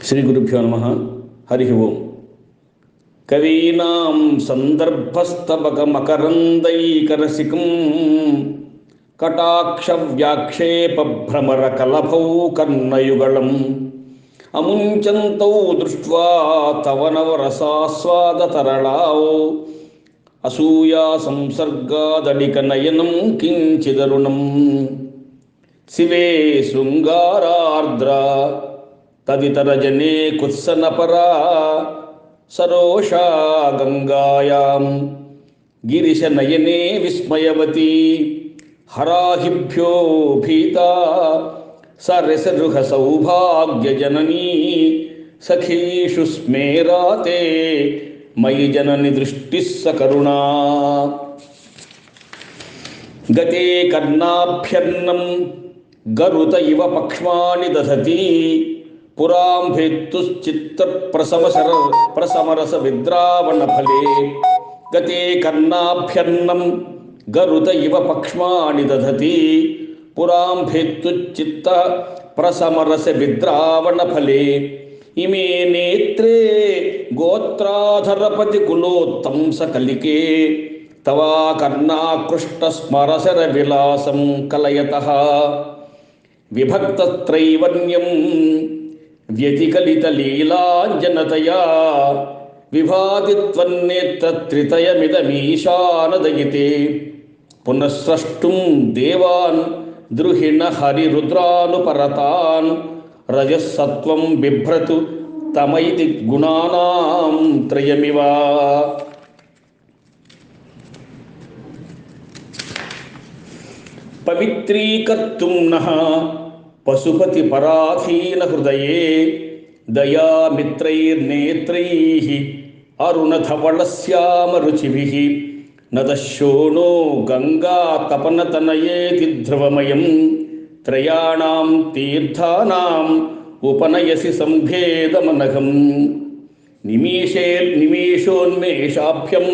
శ్రీ గురుభ్యో నమః. హరి ఓం. కవీనాం సందర్భస్తబకమకరందైకరసికం కటాక్ష వ్యాక్షేప భ్రమర కలభౌ కర్ణయుగళం అముంచంతౌ దృష్ట్వా తవ నవరసాస్వాదతరళాౌ అసూయా సంసర్గాదడిక నయనం కించిదరుణం శివే శృంగారార్ద్ర తదితర జనే కుత్సనపరా సరోషా గంగాయాం గిరిశనయనే విస్మయవతి హరాహిభ్యో భీతా సరసరుహ సౌభాగ్యజననీ సఖీషు స్మేరాతే మయి జనని దృష్టిః సకరుణా. గతే కర్ణాభ్యర్ణం గరుత ఇవ పక్ష్మాని దధతి పురాంభేత్తుశ్చిత్త ప్రసమరస విద్రావణ ఫలే. గతే కర్ణాభ్యర్ణం గరుత ఇవ పక్ష్మాని దధతి పురాంభేత్తుశ్చిత్త ప్రసమరస విద్రావణ ఫలే. ఇమే నేత్రే గోత్రాధరపతి కులోత్తంస కలికే తవా కర్ణాకృష్ట స్మరసర విలాసం కలయతః విభక్తత్రైవన్యం వ్యతికలిత లీలాంజనతయా విభాతి త్వన్నేత్రత్రితయమిదమీశానదయితే పునఃస్రష్టుం దేవాన్ ద్రుహిణ హరిరుద్రానుపరతాన్ రజస్సత్వం బిభ్రతు తమైతి గుణానాం త్రయమివ. పవిత్రీకర్తుం నః పశుపతి పరాధీన హృదయే దయామిత్రైర్నేత్రైః అరుణధవళశ్యామ రుచిభిః నదశోణో గంగా తపనతనయేతి ధ్రువమయం త్రయాణాం తీర్థానాం ఉపనయసి సంభేదమనఘం. నిమేషోన్మేషాభ్యం